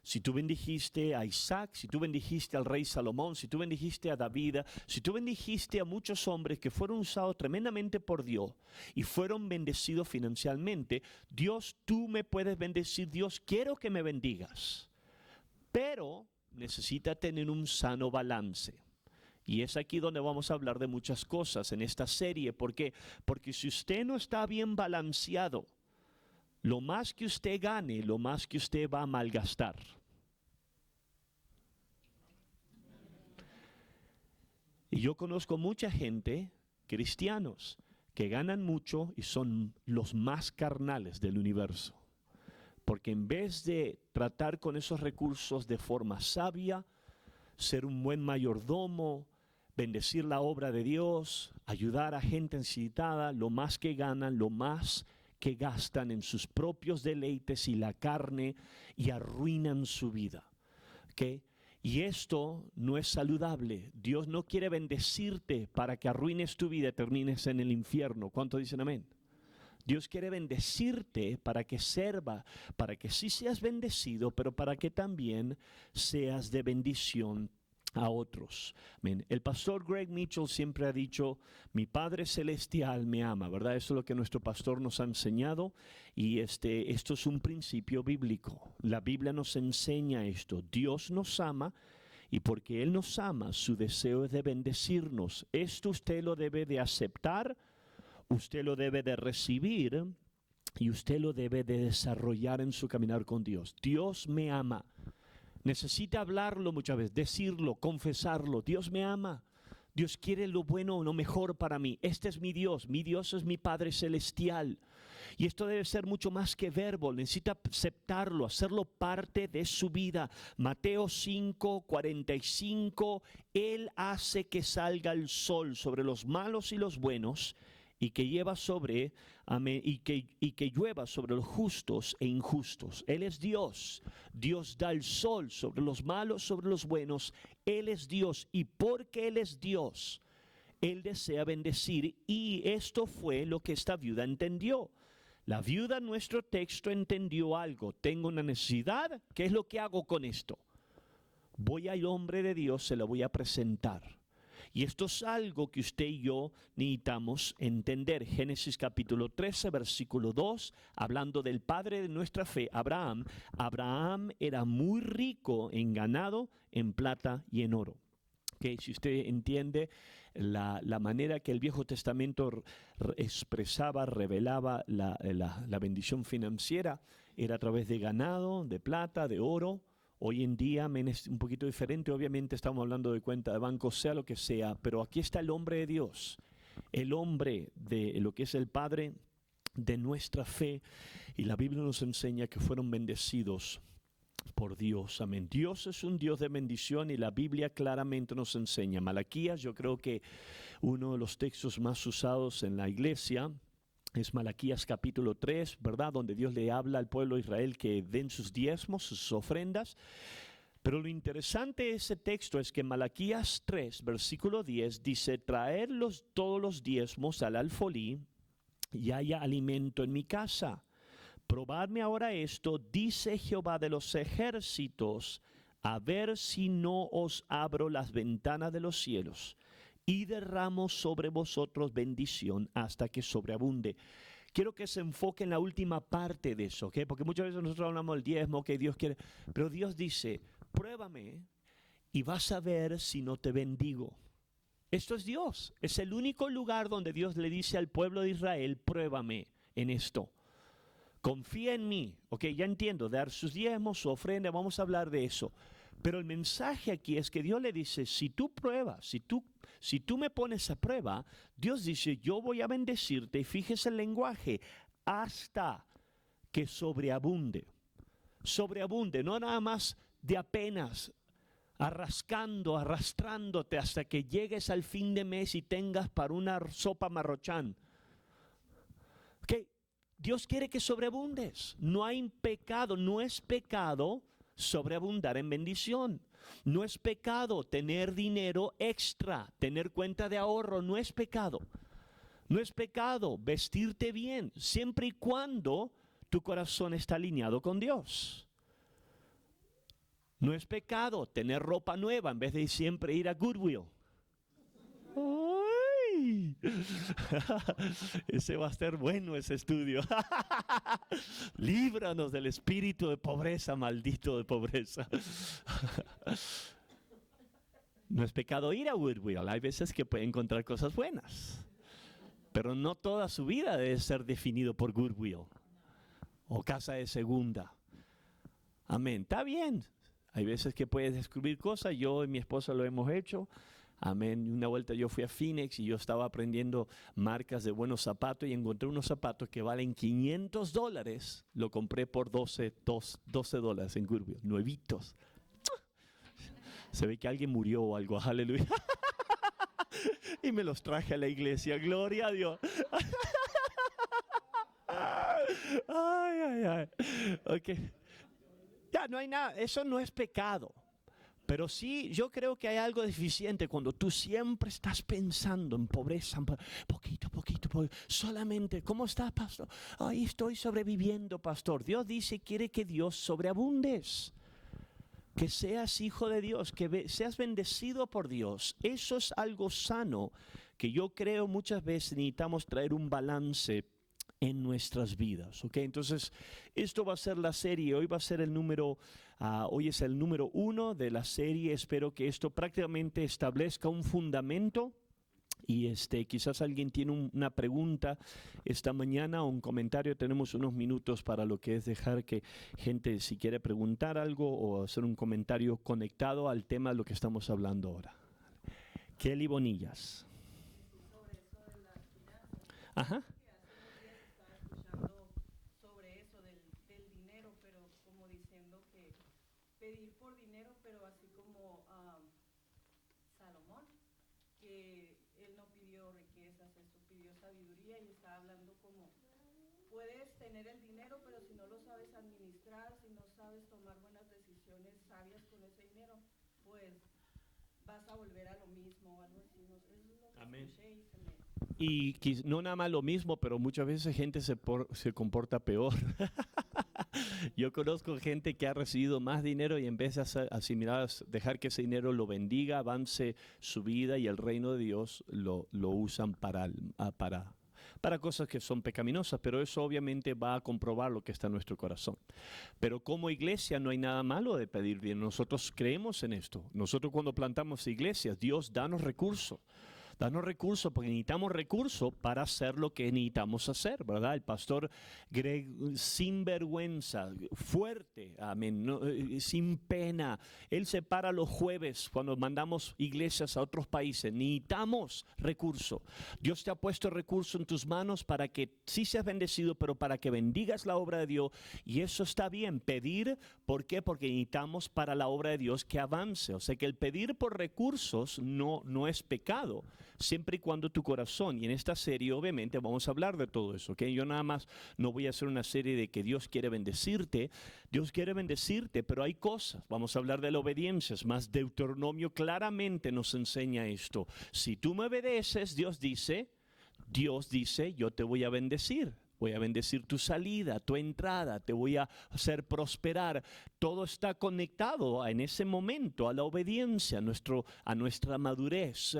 si tú bendijiste a Isaac, si tú bendijiste al rey Salomón, si tú bendijiste a David, si tú bendijiste a muchos hombres que fueron usados tremendamente por Dios y fueron bendecidos financieramente, Dios, tú me puedes bendecir. Dios, quiero que me bendigas, pero necesita tener un sano balance. Y es aquí donde vamos a hablar de muchas cosas en esta serie. ¿Por qué? Porque si usted no está bien balanceado, lo más que usted gane, lo más que usted va a malgastar. Y yo conozco mucha gente, cristianos, que ganan mucho y son los más carnales del universo. Porque en vez de tratar con esos recursos de forma sabia, ser un buen mayordomo, bendecir la obra de Dios, ayudar a gente necesitada, lo más que ganan, lo más que gastan en sus propios deleites y la carne, y arruinan su vida. ¿Okay? Y esto no es saludable. Dios no quiere bendecirte para que arruines tu vida y termines en el infierno. ¿Cuántos dicen amén? Dios quiere bendecirte para que sirva, para que sí seas bendecido, pero para que también seas de bendición a otros. Amén. El pastor Greg Mitchell siempre ha dicho: mi Padre Celestial me ama, ¿verdad? Eso es lo que nuestro pastor nos ha enseñado, y esto es un principio bíblico. La Biblia nos enseña esto: Dios nos ama, y porque Él nos ama, su deseo es de bendecirnos. Esto usted lo debe de aceptar, usted lo debe de recibir, y usted lo debe de desarrollar en su caminar con Dios. Dios me ama. Necesita hablarlo muchas veces, decirlo, confesarlo. Dios me ama. Dios quiere lo bueno, lo mejor para mí. Este es mi Dios es mi Padre Celestial. Y esto debe ser mucho más que verbo, necesita aceptarlo, hacerlo parte de su vida. Mateo 5:45, Él hace que salga el sol sobre los malos y los buenos, y que llueva sobre los justos e injustos. Él es Dios. Dios da el sol sobre los malos, sobre los buenos. Él es Dios, y porque Él es Dios, Él desea bendecir, y esto fue lo que esta viuda entendió. La viuda en nuestro texto entendió algo. Tengo una necesidad, ¿qué es lo que hago con esto? Voy al hombre de Dios, se lo voy a presentar. Y esto es algo que usted y yo necesitamos entender. Génesis capítulo 13, versículo 2, hablando del padre de nuestra fe, Abraham. Abraham era muy rico en ganado, en plata y en oro. Okay, si usted entiende la manera que el Viejo Testamento expresaba, revelaba la bendición financiera, era a través de ganado, de plata, de oro. Hoy en día es un poquito diferente, obviamente estamos hablando de cuenta de banco, sea lo que sea, pero aquí está el hombre de Dios, el hombre de lo que es el Padre de nuestra fe, y la Biblia nos enseña que fueron bendecidos por Dios. Amén. Dios es un Dios de bendición, y la Biblia claramente nos enseña. Malaquías, yo creo que uno de los textos más usados en la iglesia es Malaquías capítulo 3, ¿verdad? Donde Dios le habla al pueblo de Israel que den sus diezmos, sus ofrendas. Pero lo interesante de ese texto es que Malaquías 3, versículo 10, dice: traerlos todos los diezmos al alfolí, y haya alimento en mi casa. Probadme ahora esto, dice Jehová de los ejércitos, a ver si no os abro las ventanas de los cielos y derramo sobre vosotros bendición hasta que sobreabunde. Quiero que se enfoque en la última parte de eso, ¿ok? Porque muchas veces nosotros hablamos del diezmo, que Dios quiere, pero Dios dice: pruébame y vas a ver si no te bendigo. Esto es Dios, es el único lugar donde Dios le dice al pueblo de Israel: pruébame en esto. Confía en mí, ok, ya entiendo, dar sus diezmos, su ofrenda, vamos a hablar de eso. Pero el mensaje aquí es que Dios le dice: si tú pruebas, si tú me pones a prueba, Dios dice: yo voy a bendecirte, y fíjese el lenguaje, hasta que sobreabunde. Sobreabunde, no nada más de apenas, arrastrándote hasta que llegues al fin de mes y tengas para una sopa Marrochán. Ok, Dios quiere que sobreabundes. No hay pecado, no es pecado sobreabundar en bendición. No es pecado tener dinero extra, tener cuenta de ahorro, no es pecado. No es pecado vestirte bien, siempre y cuando tu corazón está alineado con Dios. No es pecado tener ropa nueva en vez de siempre ir a Goodwill. ¡Ay! Ese va a ser bueno, ese estudio. Líbranos del espíritu de pobreza, maldito de pobreza. No es pecado ir a Goodwill. Hay veces que puede encontrar cosas buenas, pero no toda su vida debe ser definido por Goodwill o casa de segunda. Amén. Está bien. Hay veces que puedes descubrir cosas. Yo y mi esposa lo hemos hecho. Amén. Una vuelta yo fui a Phoenix y yo estaba aprendiendo marcas de buenos zapatos y encontré unos zapatos que valen $500. Lo compré por $12 en Goodwill, nuevitos. Se ve que alguien murió o algo, aleluya. Y me los traje a la iglesia, gloria a Dios. Ay. Ok. Ya, no hay nada, eso no es pecado. Pero sí, yo creo que hay algo deficiente cuando tú siempre estás pensando en pobreza, poquito, solamente, ¿cómo estás, pastor? Ay, estoy sobreviviendo, pastor. Dios dice, quiere que Dios sobreabundes, que seas hijo de Dios, que seas bendecido por Dios. Eso es algo sano, que yo creo muchas veces necesitamos traer un balance en nuestras vidas, ¿ok? Entonces, esto va a ser la serie, hoy va a ser hoy es el número 1 de la serie. Espero que esto prácticamente establezca un fundamento, y quizás alguien tiene una pregunta esta mañana o un comentario. Tenemos unos minutos para lo que es dejar que gente, si quiere preguntar algo o hacer un comentario conectado al tema de lo que estamos hablando ahora. Kelly Bonillas. Sobre eso de las finanzas. Ajá. Que hace unos días estaba escuchando sobre eso del dinero, pero como diciendo que pedir por dinero, pero así como Salomón, que él no pidió riquezas, esto pidió sabiduría y estaba hablando como puedes tener el dinero, pero si no lo sabes administrar, si no sabes tomar buenas decisiones sabias con ese dinero, pues vas a volver a lo mismo o algo así. No sé, eso es lo que Amén. escuché y se me... Y no nada más lo mismo, pero muchas veces gente se comporta peor. Yo conozco gente que ha recibido más dinero y en vez de asimilar, dejar que ese dinero lo bendiga, avance su vida y el reino de Dios, lo usan para cosas que son pecaminosas, pero eso obviamente va a comprobar lo que está en nuestro corazón. Pero como iglesia no hay nada malo de pedir bien. Nosotros creemos en esto. Nosotros cuando plantamos iglesias, Dios danos recursos. Danos recursos, porque necesitamos recursos para hacer lo que necesitamos hacer, ¿verdad? El pastor Greg, sin vergüenza, fuerte, amén, no, sin pena. Él se para los jueves cuando mandamos iglesias a otros países. Necesitamos recursos. Dios te ha puesto recursos en tus manos para que sí seas bendecido, pero para que bendigas la obra de Dios. Y eso está bien, pedir, ¿por qué? Porque necesitamos para la obra de Dios que avance. O sea que el pedir por recursos no es pecado, siempre y cuando tu corazón, y en esta serie obviamente vamos a hablar de todo eso, ¿ok? Yo nada más no voy a hacer una serie de que Dios quiere bendecirte, pero hay cosas, vamos a hablar de la obediencia, más Deuteronomio claramente nos enseña esto. Si tú me obedeces, Dios dice, yo te voy a bendecir. Voy a bendecir tu salida, tu entrada, te voy a hacer prosperar. Todo está conectado en ese momento a la obediencia, a nuestra madurez.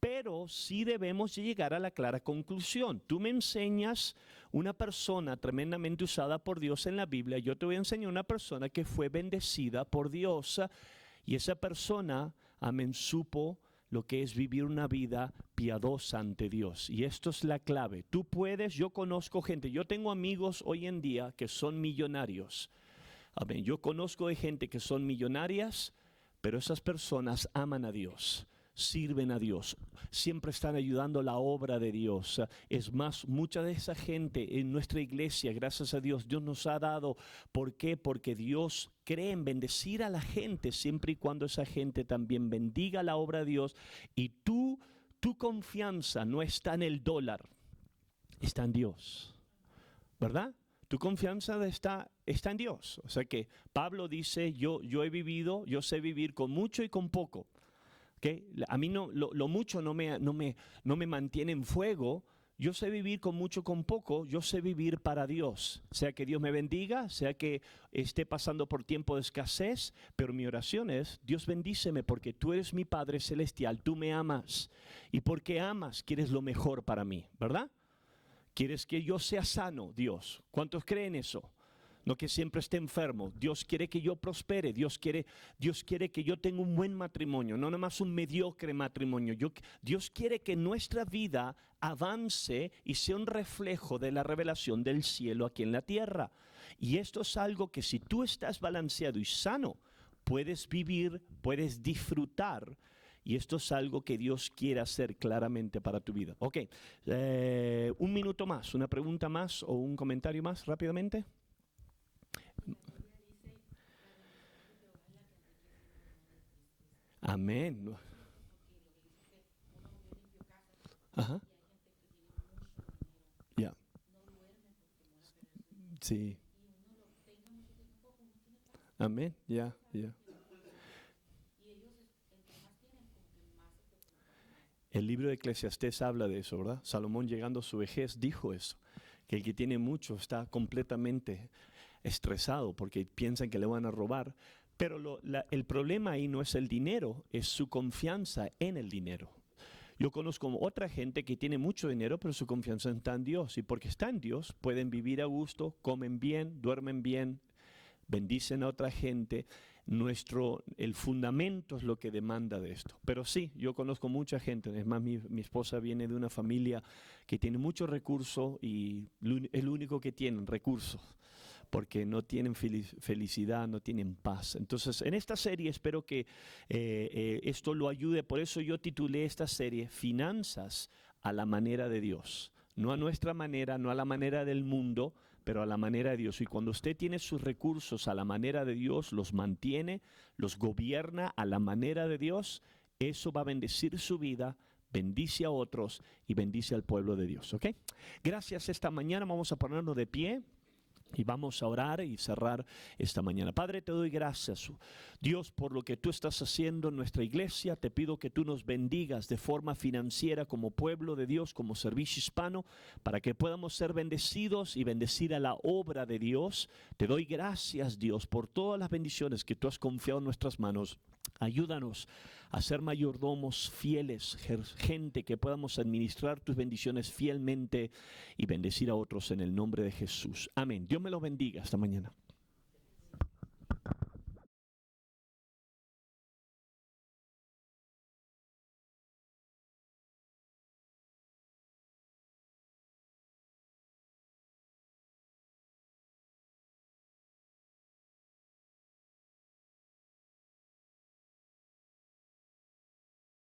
Pero sí debemos llegar a la clara conclusión. Tú me enseñas una persona tremendamente usada por Dios en la Biblia. Yo te voy a enseñar una persona que fue bendecida por Dios. Y esa persona, amén, supo lo que es vivir una vida piadosa ante Dios. Y esto es la clave. Tú puedes, yo conozco gente, yo tengo amigos hoy en día que son millonarios. Amén. Yo conozco de gente que son millonarias, pero esas personas aman a Dios, sirven a Dios, siempre están ayudando a la obra de Dios. Es más, mucha de esa gente en nuestra iglesia, gracias a Dios, Dios nos ha dado. ¿Por qué? Porque Dios cree en bendecir a la gente siempre y cuando esa gente también bendiga la obra de Dios. Y tu confianza no está en el dólar, está en Dios, ¿verdad? Tu confianza está en Dios. O sea que Pablo dice, yo sé vivir con mucho y con poco. ¿Okay? A mí lo mucho no me mantiene en fuego. Yo sé vivir con mucho, con poco. Yo sé vivir para Dios. Sea que Dios me bendiga, sea que esté pasando por tiempo de escasez. Pero mi oración es, Dios bendíceme porque tú eres mi Padre Celestial. Tú me amas. Y porque amas, quieres lo mejor para mí, ¿verdad? Quieres que yo sea sano, Dios. ¿Cuántos creen eso? No que siempre esté enfermo. Dios quiere que yo prospere. Dios quiere que yo tenga un buen matrimonio, no nada más un mediocre matrimonio. Dios quiere que nuestra vida avance y sea un reflejo de la revelación del cielo aquí en la tierra. Y esto es algo que si tú estás balanceado y sano, puedes vivir, puedes disfrutar. Y esto es algo que Dios quiere hacer claramente para tu vida. Ok, un minuto más, una pregunta más o un comentario más rápidamente. Amén. Ajá. Ya. Sí. Amén. Ya, ya. El libro de Eclesiastés habla de eso, ¿verdad? Salomón, llegando a su vejez, dijo eso, que el que tiene mucho está completamente estresado porque piensan que le van a robar. Pero el problema ahí no es el dinero, es su confianza en el dinero. Yo conozco otra gente que tiene mucho dinero, pero su confianza está en Dios. Y porque está en Dios, pueden vivir a gusto, comen bien, duermen bien, bendicen a otra gente. El fundamento es lo que demanda de esto. Pero sí, yo conozco mucha gente. Es más, mi esposa viene de una familia que tiene muchos recursos y es lo único que tienen, recursos. porque no tienen felicidad, no tienen paz. Entonces, en esta serie espero que esto lo ayude. Por eso yo titulé esta serie Finanzas a la manera de Dios. No a nuestra manera, no a la manera del mundo, pero a la manera de Dios. Y cuando usted tiene sus recursos a la manera de Dios, los mantiene, los gobierna a la manera de Dios, eso va a bendecir su vida, bendice a otros y bendice al pueblo de Dios. ¿Ok? Gracias. Esta mañana vamos a ponernos de pie y vamos a orar y cerrar esta mañana. Padre, te doy gracias, Dios, por lo que tú estás haciendo en nuestra iglesia. Te pido que tú nos bendigas de forma financiera como pueblo de Dios, como servicio hispano, para que podamos ser bendecidos y bendecir a la obra de Dios. Te doy gracias, Dios, por todas las bendiciones que tú has confiado en nuestras manos. Ayúdanos a ser mayordomos fieles, gente que podamos administrar tus bendiciones fielmente y bendecir a otros en el nombre de Jesús. Amén. Dios me los bendiga esta mañana.